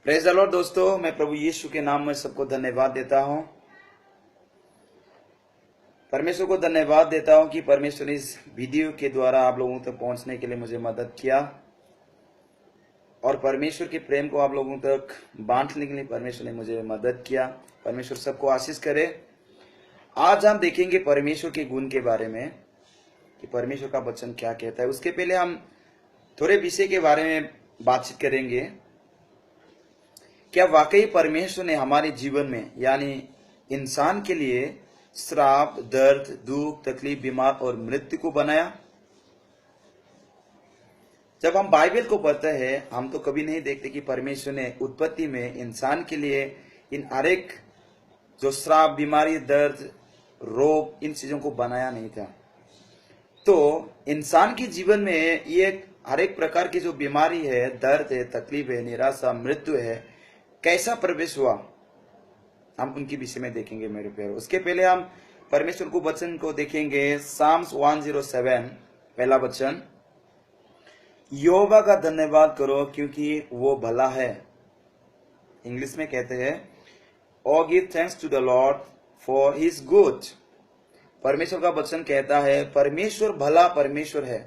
Praise the Lord दोस्तों, मैं प्रभु यीशु के नाम में सबको धन्यवाद देता हूं। परमेश्वर को धन्यवाद देता हूं कि परमेश्वर ने इस वीडियो के द्वारा आप लोगों तक पहुंचने के लिए मुझे मदद किया और परमेश्वर के प्रेम को आप लोगों तक बांटने के लिए परमेश्वर ने मुझे मदद किया। परमेश्वर सबको आशीष करे। आज हम देखेंगे परमेश्वर के गुण के बारे में कि परमेश्वर का वचन क्या कहता है। उसके पहले हम थोड़े विषय के बारे में बातचीत करेंगे। क्या वाकई परमेश्वर ने हमारे जीवन में यानी इंसान के लिए श्राप, दर्द, दुख, तकलीफ, बीमार और मृत्यु को बनाया? जब हम बाइबल को पढ़ते हैं हम तो कभी नहीं देखते कि परमेश्वर ने उत्पत्ति में इंसान के लिए इन हर एक जो श्राप, बीमारी, दर्द, रोग, इन चीजों को बनाया नहीं था। तो इंसान के जीवन में ये हर एक प्रकार की जो बीमारी है, दर्द है, तकलीफ है, निराशा, मृत्यु है, कैसा प्रवेश हुआ, हम उनके विषय में देखेंगे मेरे प्यारों। उसके पहले हम परमेश्वर को वचन को देखेंगे। साम्स 107 पहला वचन, यहोवा का धन्यवाद करो क्योंकि वो भला है। इंग्लिश में कहते हैं, O give thanks to the Lord for his good. परमेश्वर का वचन कहता है परमेश्वर भला परमेश्वर है।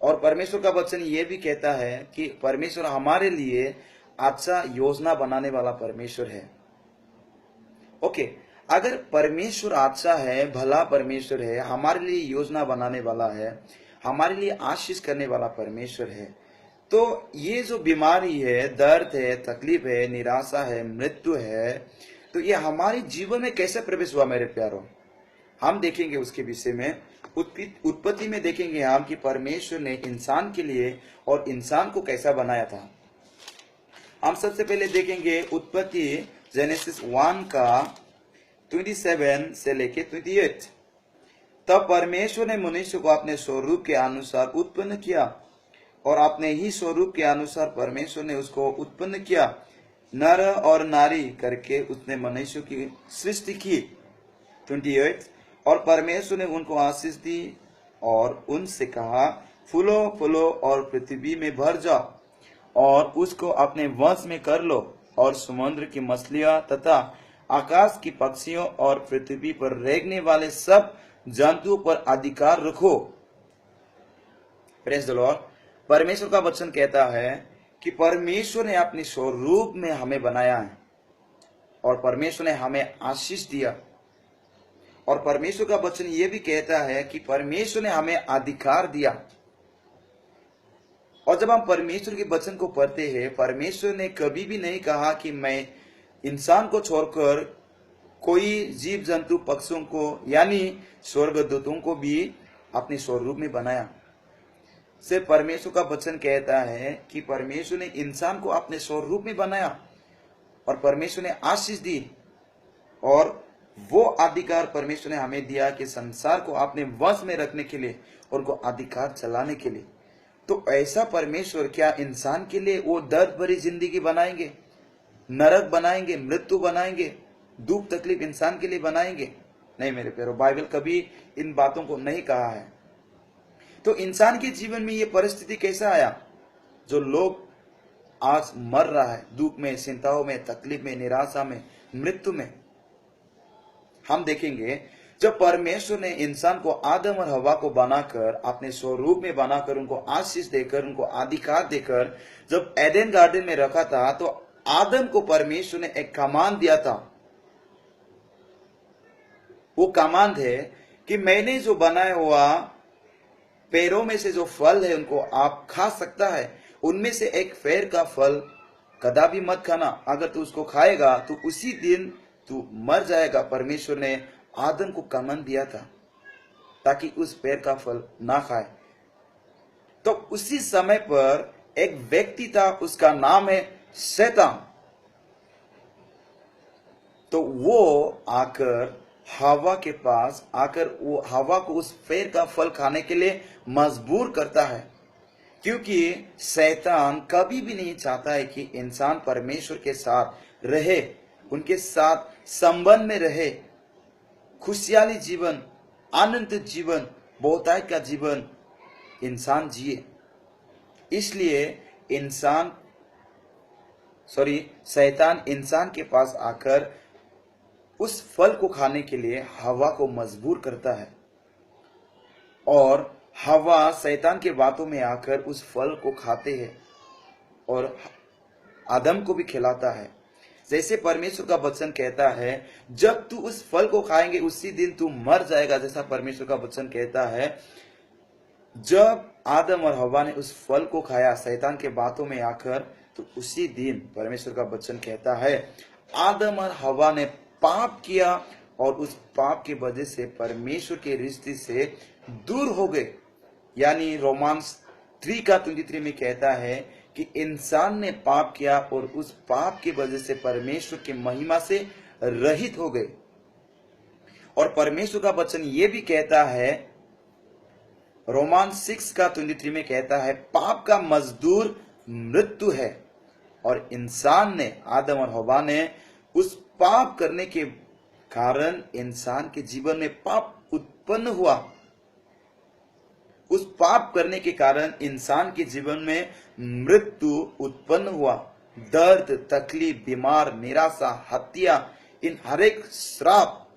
और परमेश्वर का वचन ये भी कहता है कि परमेश्वर हमारे लिए अच्छा योजना बनाने वाला परमेश्वर है। ओके, अगर परमेश्वर अच्छा है, भला परमेश्वर है, हमारे लिए योजना बनाने वाला है, हमारे लिए आशीष करने वाला परमेश्वर है, तो ये जो बीमारी है, दर्द है, तकलीफ है, निराशा है, मृत्यु है, तो ये हमारे जीवन में कैसे प्रवेश हुआ मेरे प्यारों, हम देखेंगे उसके विषय में। उत्पत्ति में देखेंगे हम कि परमेश्वर ने इंसान के लिए और इंसान को कैसा बनाया था। हम सबसे पहले देखेंगे उत्पत्ति जेनेसिस 1 का 27 से लेके 28। तब परमेश्वर ने मनुष्य को अपने स्वरूप के अनुसार उत्पन्न किया और अपने ही स्वरूप के अनुसार परमेश्वर ने उसको उत्पन्न किया, नर और नारी करके उसने मनुष्य की सृष्टि की। 28, और परमेश्वर ने उनको आशीष दी और उनसे कहा, फूलो फूलो और पृथ्वी में भर जाओ और उसको अपने वश में कर लो और समुद्र की मछलियां तथा आकाश की पक्षियों और पृथ्वी पर रेंगने वाले सब जंतुओं पर अधिकार रखो। Praise the Lord. परमेश्वर का वचन कहता है कि परमेश्वर ने अपने स्वरूप में हमें बनाया है और परमेश्वर ने हमें आशीष दिया। और परमेश्वर का वचन ये भी कहता है कि परमेश्वर ने हमें अधिकार दिया। और जब हम परमेश्वर के वचन को पढ़ते हैं, परमेश्वर ने कभी भी नहीं कहा कि मैं इंसान को छोड़कर कोई जीव जंतु, पक्षियों को यानी स्वर्गदूतों को भी अपने स्वरूप में बनाया। सिर्फ परमेश्वर का वचन कहता है कि परमेश्वर ने इंसान को अपने स्वरूप में बनाया और परमेश्वर ने आशीष दी और वो अधिकार परमेश्वर ने हमें दिया कि संसार को अपने वश में रखने के लिए, उनको अधिकार चलाने के लिए। तो ऐसा परमेश्वर क्या इंसान के लिए वो दर्द भरी जिंदगी बनाएंगे, नरक बनाएंगे, मृत्यु बनाएंगे, दुख तकलीफ इंसान के लिए बनाएंगे? नहीं मेरे प्यारों, बाइबल कभी इन बातों को नहीं कहा है। तो इंसान के जीवन में ये परिस्थिति कैसा आया? जो लोग आज मर रहा है दुख में, चिंताओं में, तकलीफ में, निराशा में, मृत्यु में। हम देखेंगे जब परमेश्वर ने इंसान को, आदम और हवा को बनाकर अपने स्वरूप में बनाकर उनको आशीष देकर, उनको अधिकार देकर जब एडेन गार्डन में रखा था, तो आदम को परमेश्वर ने एक कमांड दिया था। वो कमांड है कि मैंने जो बनाया हुआ पेड़ों में से जो फल है उनको आप खा सकता है, उनमें से एक पेड़ का फल कदापि मत खाना, अगर तू उसको खाएगा तो उसी दिन तू मर जाएगा। परमेश्वर ने आदम को कमांड दिया था ताकि उस पेड़ का फल ना खाए। तो उसी समय पर एक व्यक्ति था, उसका नाम है शैतान। तो वो आकर हवा के पास आकर वो हवा को उस पेड़ का फल खाने के लिए मजबूर करता है, क्योंकि शैतान कभी भी नहीं चाहता है कि इंसान परमेश्वर के साथ रहे, उनके साथ संबंध में रहे, खुशहाली जीवन, आनंद जीवन, बहुतायत का जीवन इंसान जिए। इसलिए इंसान शैतान इंसान के पास आकर उस फल को खाने के लिए हवा को मजबूर करता है, और हवा शैतान के बातों में आकर उस फल को खाते हैं और आदम को भी खिलाता है। जैसे परमेश्वर का वचन कहता है, जब तू उस फल को खाएंगे उसी दिन तू मर जाएगा। जैसा परमेश्वर का वचन कहता है, जब आदम और हवा ने उस फल को खाया शैतान के बातों में आकर, तो उसी दिन परमेश्वर का वचन कहता है आदम और हवा ने पाप किया और उस पाप की वजह से परमेश्वर के रिश्ते से दूर हो गए। यानी रोमांस 3:23 में कहता है कि इंसान ने पाप किया और उस पाप की वजह से परमेश्वर की महिमा से रहित हो गए। और परमेश्वर का वचन ये भी कहता है, रोमांस 6:23 में कहता है, पाप का मजदूर मृत्यु है। और इंसान ने, आदम और हवा ने उस पाप करने के कारण इंसान के जीवन में पाप उत्पन्न हुआ। उस पाप करने के कारण इंसान के जीवन में मृत्यु उत्पन्न हुआ। दर्द, तकलीफ, बीमार, निराशा, हत्या, इन हर एक श्राप,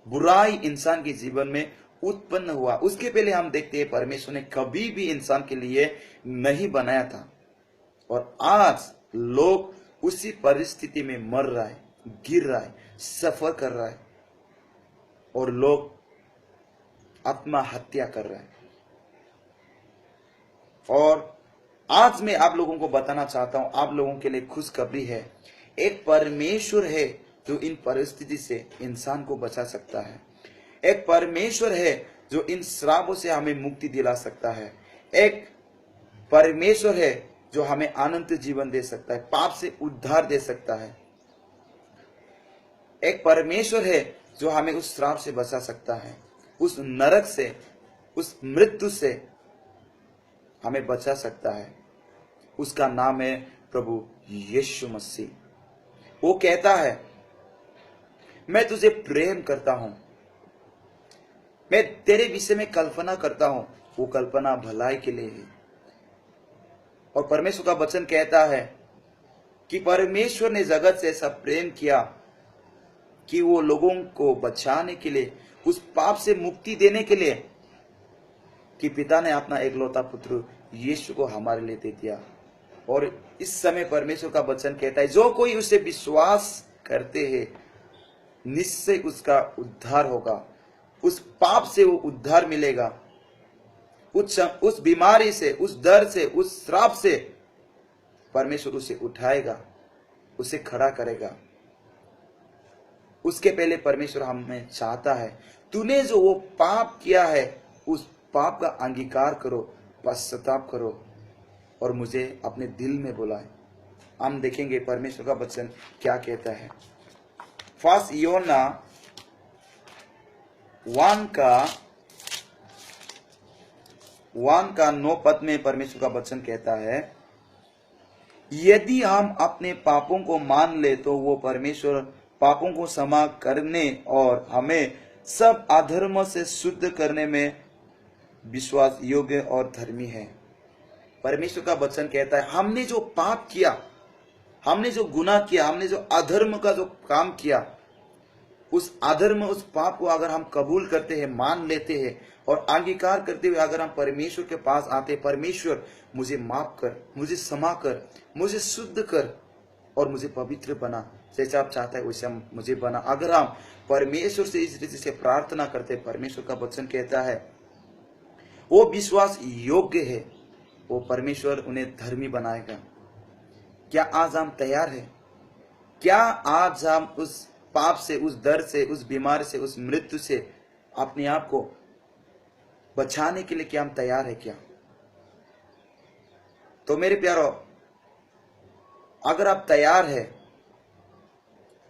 बुराई इंसान के जीवन में उत्पन्न हुआ। उसके पहले हम देखते हैं परमेश्वर ने कभी भी इंसान के लिए नहीं बनाया था, और आज लोग उसी परिस्थिति में मर रहा है, गिर रहा है, सफर कर रहा है, और लोग आत्महत्या कर रहे हैं। और आज मैं आप लोगों को बताना चाहता हूं, आप लोगों के लिए खुशखबरी है। एक परमेश्वर है जो इन परिस्थिति से इंसान को बचा सकता है। एक परमेश्वर है जो इन श्रापों से हमें मुक्ति दिला सकता है। एक परमेश्वर है जो हमें अनंत जीवन दे सकता है, पाप से उद्धार दे सकता है। एक परमेश्वर है जो हमें उस श्राप से बचा सकता है, उस नरक से, उस मृत्यु से हमें बचा सकता है। उसका नाम है प्रभु यीशु मसीह। वो कहता है, मैं तुझे प्रेम करता हूं, मैं तेरे विषय में कल्पना करता हूं। वो कल्पना भलाई के लिए है। और परमेश्वर का वचन कहता है कि परमेश्वर ने जगत से ऐसा प्रेम किया कि वो लोगों को बचाने के लिए, उस पाप से मुक्ति देने के लिए, कि पिता ने अपना एकलौता पुत्र यीशु को हमारे लिए दे दिया। और इस समय परमेश्वर का वचन कहता है, जो कोई उसे विश्वास करते हैं निश्चय उसका उद्धार होगा। उस पाप से वो उद्धार मिलेगा, उस बीमारी से, उस दर्द से, उस श्राप से परमेश्वर उसे उठाएगा, उसे खड़ा करेगा। उसके पहले परमेश्वर हमें चाहता है, तूने जो वो पाप किया है उस पाप का अंगीकार करो, पश्चाताप करो और मुझे अपने दिल में बुलाए। हम देखेंगे परमेश्वर का वचन क्या कहता है। फर्स्ट योना 1:9 में परमेश्वर का वचन कहता है, यदि हम अपने पापों को मान ले तो वो परमेश्वर पापों को क्षमा करने और हमें सब अधर्म से शुद्ध करने में विश्वास योग्य और धर्मी है। परमेश्वर का वचन कहता है, हमने जो पाप किया, हमने जो गुनाह किया, हमने जो अधर्म का जो काम किया, उस अधर्म, उस पाप को अगर हम कबूल करते हैं, मान लेते हैं और अंगीकार करते हुए अगर हम परमेश्वर के पास आते हैं, परमेश्वर मुझे माफ कर, मुझे क्षमा कर, मुझे शुद्ध कर और मुझे पवित्र बना, जैसे आप चाहते हैं वैसे मुझे बना। अगर हम परमेश्वर से इस रीति से प्रार्थना करते हैं, परमेश्वर का वचन कहता है वो विश्वास योग्य है, वो परमेश्वर उन्हें धर्मी बनाएगा। क्या आज हम तैयार हैं? क्या आज हम उस पाप से, उस दर्द से, उस बीमारी से, उस मृत्यु से अपने आप को बचाने के लिए क्या हम तैयार है क्या? तो मेरे प्यारो, अगर आप तैयार है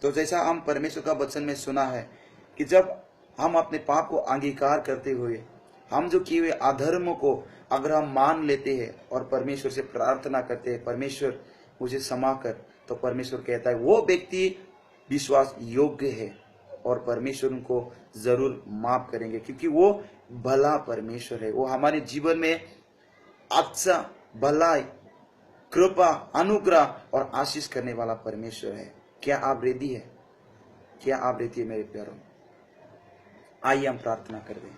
तो जैसा हम परमेश्वर का वचन में सुना है कि जब हम अपने पाप को अंगीकार करते हुए, हम जो किए हुए अधर्म को अगर हम मान लेते हैं और परमेश्वर से प्रार्थना करते हैं, परमेश्वर मुझे क्षमा कर, तो परमेश्वर कहता है वो व्यक्ति विश्वास योग्य है और परमेश्वर उनको जरूर माफ करेंगे, क्योंकि वो भला परमेश्वर है। वो हमारे जीवन में अच्छा भलाई कृपा, अनुग्रह और आशीष करने वाला परमेश्वर है। क्या आप रेडी है? क्या आप रेडी है मेरे प्यारों? आइए हम प्रार्थना कर दें।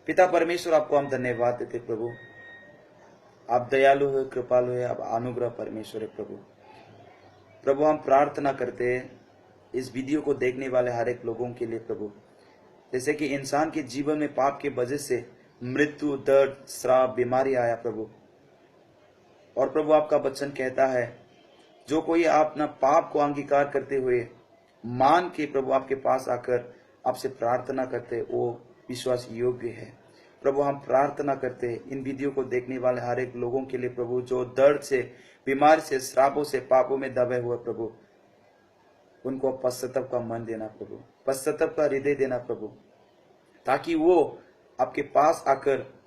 पिता परमेश्वर, आपको हम धन्यवाद देते प्रभु। आप दयालु है, कृपालु है, आप अनुग्रह परमेश्वर है प्रभु। प्रभु हम प्रार्थना करते हैं इस वीडियो को देखने वाले हर एक लोगों के लिए प्रभु, जैसे कि इंसान के जीवन में पाप के वजह से मृत्यु, दर्द, श्राप, बीमारी आया प्रभु। और प्रभु आपका वचन कहता है जो कोई अपना पाप को अंगीकार करते हुए मान के प्रभु आपके पास आकर आपसे प्रार्थना करते वो विश्वास योग्य है। प्रभु हम प्रार्थना करते इन वीडियो को देखने वाले हर एक लोगों के लिए प्रभु, जो दर्द से, बीमारी से, श्रापों से, पापों में दबे हुए प्रभु, उनको पश्चाताप का मन देना प्रभु, पश्चाताप का हृदय देना प्रभु, ताकि वो आपके पास आकर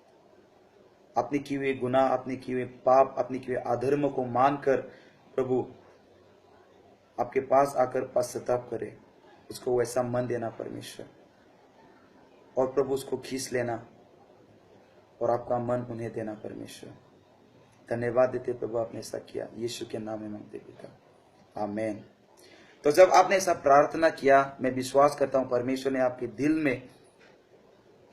अपने किए हुए गुनाह, अपने किए हुए पाप, अपने किए हुए अधर्म को मानकर प्रभु आपके पास आकर पश्चाताप करे। उसको वैसा मन देना परमेश्वर, और प्रभु उसको खींच लेना और आपका मन उन्हें देना परमेश्वर। धन्यवाद देते प्रभु आपने ऐसा किया, यीशु के नाम में मांगते पिता, आमेन। तो जब आपने ऐसा प्रार्थना किया, मैं विश्वास करता हूं परमेश्वर ने आपके दिल में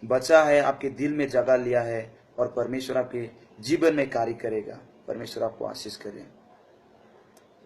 बचा है, आपके दिल में जगह लिया है, और परमेश्वर आपके जीवन में कार्य करेगा। परमेश्वर आपको आशीष करे।